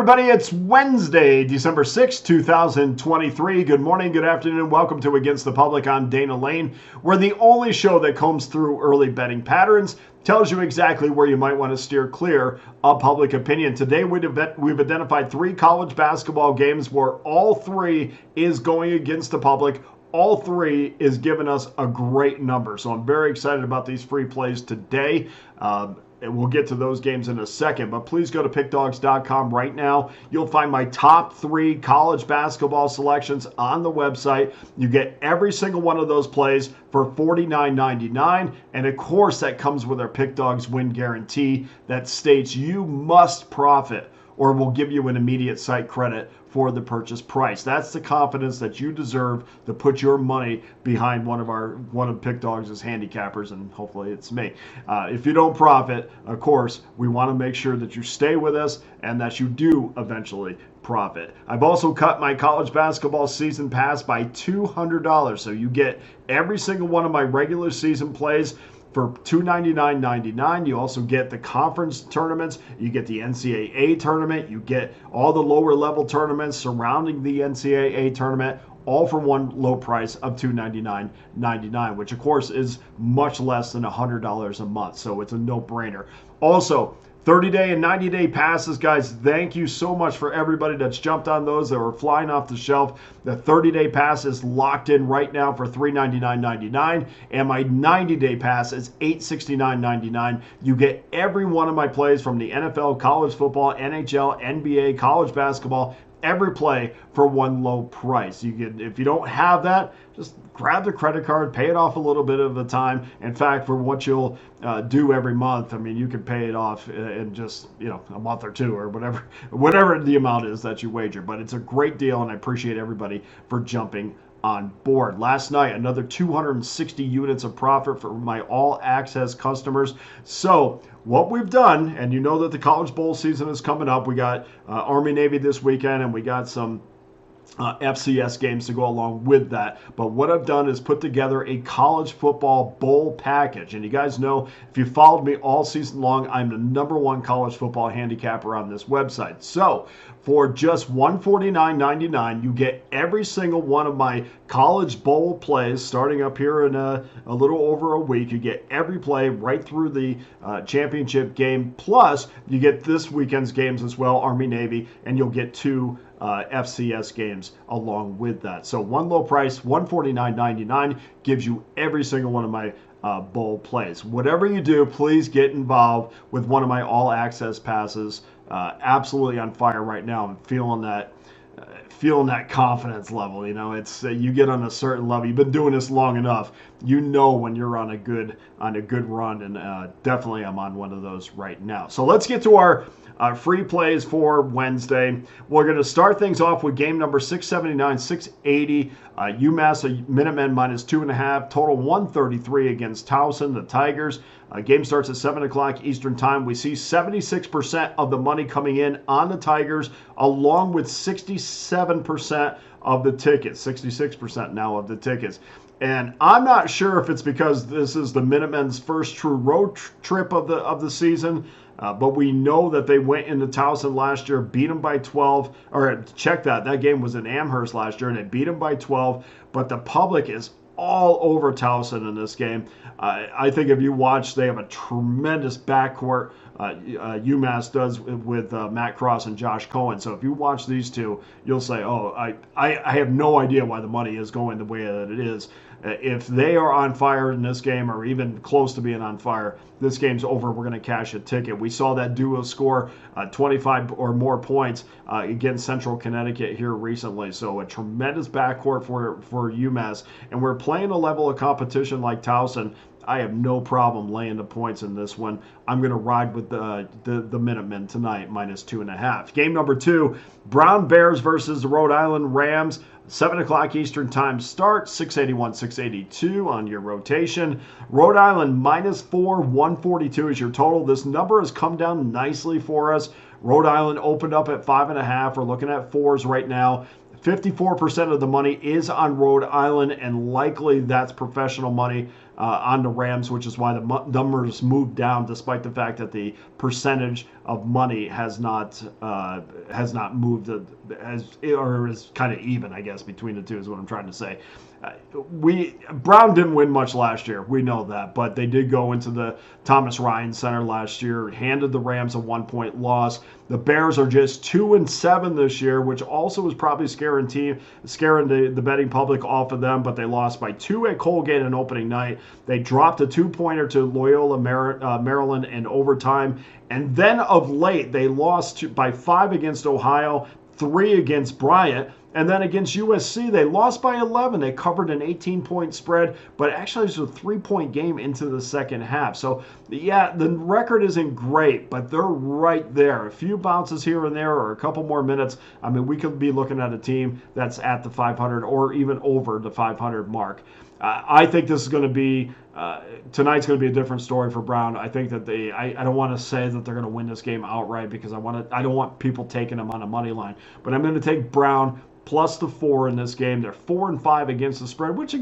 everybody, it's Wednesday, December 6th, 2023. Good morning, good afternoon, welcome to Against the Public. I'm Dana Lane. We're the only show that combs through early betting patterns, tells you exactly where you might want to steer clear of public opinion. Today we've identified 3 college basketball games where all 3 is going against the public. All 3 is giving us a great number. So I'm very excited about these free plays today. And we'll get to those games in a second, but please go to pickdawgz.com right now. You'll find my top 3 college basketball selections on the website. You get every single one of those plays for $49.99, and of course that comes with our Pick Dawgz win guarantee that states you must profit or we'll give you an immediate site credit for the purchase price. That's the confidence that you deserve to put your money behind one of Pick Dawgz' handicappers, and hopefully it's me. If you don't profit, of course, we want to make sure that you stay with us and that you do eventually profit. I've also cut my college basketball season pass by $200, so you get every single one of my regular season plays for $299.99. You also get the conference tournaments, you get the NCAA tournament, you get all the lower level tournaments surrounding the NCAA tournament, all for one low price of $299.99, which of course is much less than $100 a month. So it's a no-brainer. Also, 30-day and 90-day passes, guys. Thank you so much for everybody that's jumped on those that were flying off the shelf. The 30-day pass is locked in right now for $399.99, and my 90-day pass is $869.99. You get every one of my plays from the NFL, college football, NHL, NBA, college basketball, every play for one low price. You get, if you don't have that, just grab the credit card, pay it off a little bit of the time. In fact, for what you'll do every month, I mean, you can pay it off in just, a month or two or whatever the amount is that you wager. But it's a great deal, and I appreciate everybody for jumping on board. Last night, another 260 units of profit for my all-access customers. So what we've done, and you know that the College Bowl season is coming up. We got Army-Navy this weekend, and we got some FCS games to go along with that. But what I've done is put together a college football bowl package. And you guys know, if you followed me all season long, I'm the #1 college football handicapper on this website. So for just $149.99, you get every single one of my college bowl plays starting up here in a little over a week. You get every play right through the championship game. Plus, you get this weekend's games as well, Army-Navy, and you'll get 2 FCS games along with that. So one low price, $149.99, gives you every single one of my bowl plays. Whatever you do, please get involved with one of my all-access passes. Absolutely on fire right now. I'm feeling that confidence level. It's you get on a certain level. You've been doing this long enough. You know when you're on a good run, and definitely I'm on one of those right now. So let's get to our free plays for Wednesday. We're going to start things off with game number 679, 680. UMass Minutemen -2.5. Total 133 against Towson, the Tigers. Game starts at 7 o'clock Eastern Time. We see 76% of the money coming in on the Tigers, along with 67% of the tickets. 66% now of the tickets. And I'm not sure if it's because this is the Minutemen's first true road trip of the season, but we know that they went into Towson last year, beat them by 12. Or check that game was in Amherst last year, and they beat them by 12. But the public is all over Towson in this game. I think if you watch, they have a tremendous backcourt. UMass does with Matt Cross and Josh Cohen. So if you watch these two, you'll say, oh, I have no idea why the money is going the way that it is. If they are on fire in this game, or even close to being on fire, this game's over. We're going to cash a ticket. We saw that duo score 25 or more points against Central Connecticut here recently. So a tremendous backcourt for UMass. And we're playing a level of competition like Towson. I have no problem laying the points in this one. I'm going to ride with the Minutemen tonight, -2.5. Game number 2, Brown Bears versus the Rhode Island Rams. 7 o'clock Eastern Time start, 681, 682 on your rotation. Rhode Island -4, 142 is your total. This number has come down nicely for us. Rhode Island opened up at 5.5. We're looking at 4s right now. 54% of the money is on Rhode Island, and likely that's professional money on the Rams, which is why the numbers moved down, despite the fact that the percentage of money has not moved, or is kind of even, I guess, between the two is what I'm trying to say. Brown didn't win much last year. We know that, but they did go into the Thomas Ryan Center last year, handed the Rams a 1-point loss. The Bears are just 2-7 this year, which also was probably scaring the betting public off of them, but they lost by 2 at Colgate on opening night. They dropped a 2-pointer to Loyola, Maryland in overtime. And then of late, they lost by 5 against Ohio, 3 against Bryant. And then against USC, they lost by 11. They covered an 18-point spread, but actually it was a 3-point game into the second half. So, yeah, the record isn't great, but they're right there. A few bounces here and there or a couple more minutes. I mean, we could be looking at a team that's at the 500 or even over the 500 mark. I think this is going to be tonight's going to be a different story for Brown. I think that I don't want to say that they're going to win this game outright because I don't want people taking them on a money line, but I'm going to take Brown plus the 4 in this game. They're 4-5 against the spread, which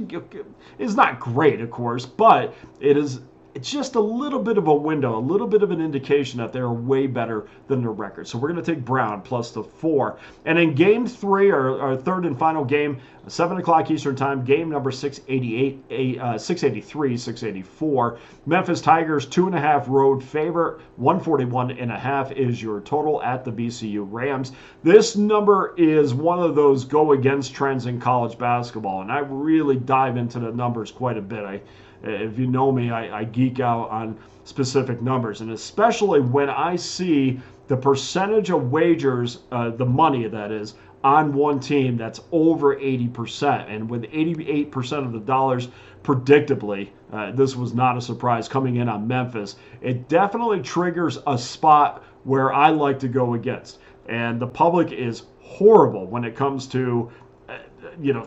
is not great, of course, but it's just a little bit of a window, a little bit of an indication that they're way better than their record. So we're going to take Brown plus the 4. And in game 3, our third and final game, 7 o'clock Eastern time, game number 684. Memphis Tigers 2.5 road favorite. 141.5 is your total at the VCU Rams. This number is one of those go against trends in college basketball, and I really dive into the numbers quite a bit. If you know me, I geek out on specific numbers, and especially when I see the percentage of wagers, the money that is, on one team that's over 80%. And with 88% of the dollars, predictably, this was not a surprise coming in on Memphis. It definitely triggers a spot where I like to go against. And the public is horrible when it comes to,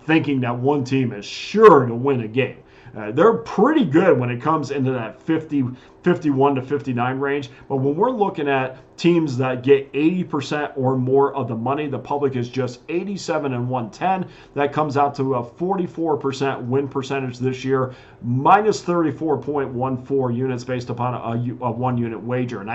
thinking that one team is sure to win a game. They're pretty good when it comes into that 51 to 59 range. But when we're looking at teams that get 80% or more of the money, the public is just 87 and 110. That comes out to a 44% win percentage this year, minus 34.14 units based upon a 1-unit wager. And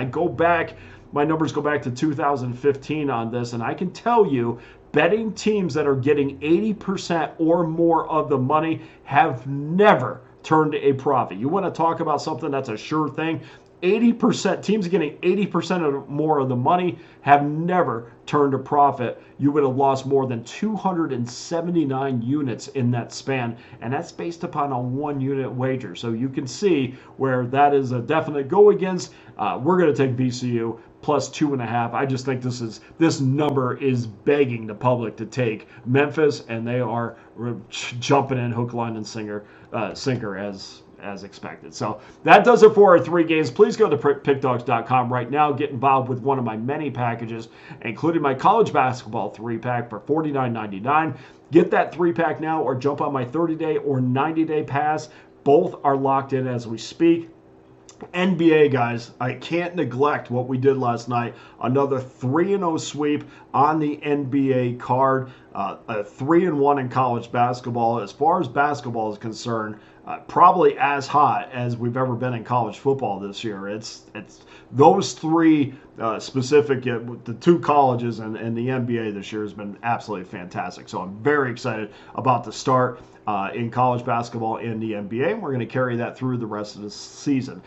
my numbers go back to 2015 on this, and I can tell you, betting teams that are getting 80% or more of the money have never turned a profit. You want to talk about something that's a sure thing? 80%, teams getting 80% or more of the money have never turned a profit. You would have lost more than 279 units in that span, and that's based upon a 1-unit wager. So you can see where that is a definite go against. We're going to take VCU plus 2.5. I just think this number is begging the public to take Memphis, and they are jumping in hook, line, and sinker as expected. So that does it for our 3 games. Please go to pickdawgz.com right now. Get involved with one of my many packages, including my college basketball 3-pack for $49.99. Get that 3-pack now or jump on my 30-day or 90-day pass. Both are locked in as we speak. NBA, guys, I can't neglect what we did last night. Another 3-0 sweep on the NBA card. A 3-1 in college basketball. As far as basketball is concerned, probably as hot as we've ever been in college football this year. It's those 3 specific, the 2 colleges and the NBA this year has been absolutely fantastic. So I'm very excited about the start in college basketball and the NBA. We're going to carry that through the rest of the season.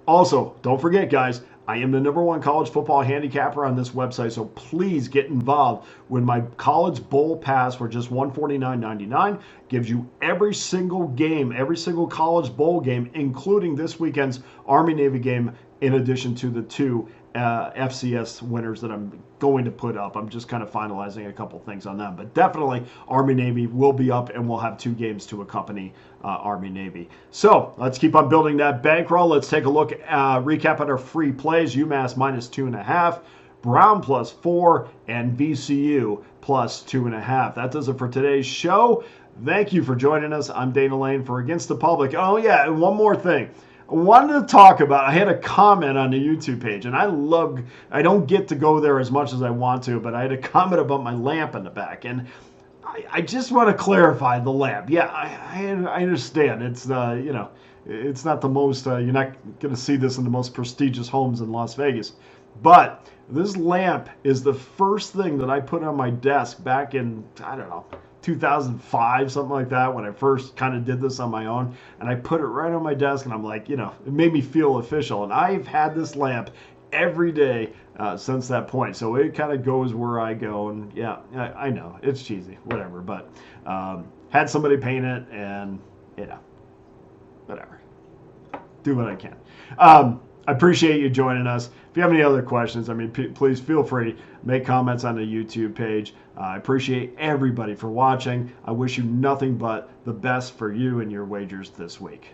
Also, don't forget, guys, I am the #1 college football handicapper on this website, so please get involved with my college bowl pass for just $149.99. Gives you every single game, every single college bowl game, including this weekend's Army-Navy game, in addition to the 2 FCS winners that I'm going to put up. I'm just kind of finalizing a couple things on them. But definitely Army-Navy will be up, and we'll have 2 games to accompany Army-Navy. So let's keep on building that bankroll. Let's take a look, recap at our free plays. UMass minus 2.5, Brown plus 4, and VCU plus 2.5. That does it for today's show. Thank you for joining us. I'm Dana Lane for Against the Public. Oh, yeah, and one more thing. I wanted to talk about, I had a comment on the YouTube page, and I don't get to go there as much as I want to, but I had a comment about my lamp in the back, and I just want to clarify the lamp. Yeah, I understand. It's it's not the most, you're not going to see this in the most prestigious homes in Las Vegas. But this lamp is the first thing that I put on my desk back in, I don't know, 2005, something like that, when I first kind of did this on my own. And I put it right on my desk, and I'm like, it made me feel official. And I've had this lamp every day since that point. So it kind of goes where I go. And yeah, I know it's cheesy, whatever. But had somebody paint it, and whatever. Do what I can. I appreciate you joining us. If you have any other questions, please feel free to make comments on the YouTube page. I appreciate everybody for watching. I wish you nothing but the best for you and your wagers this week.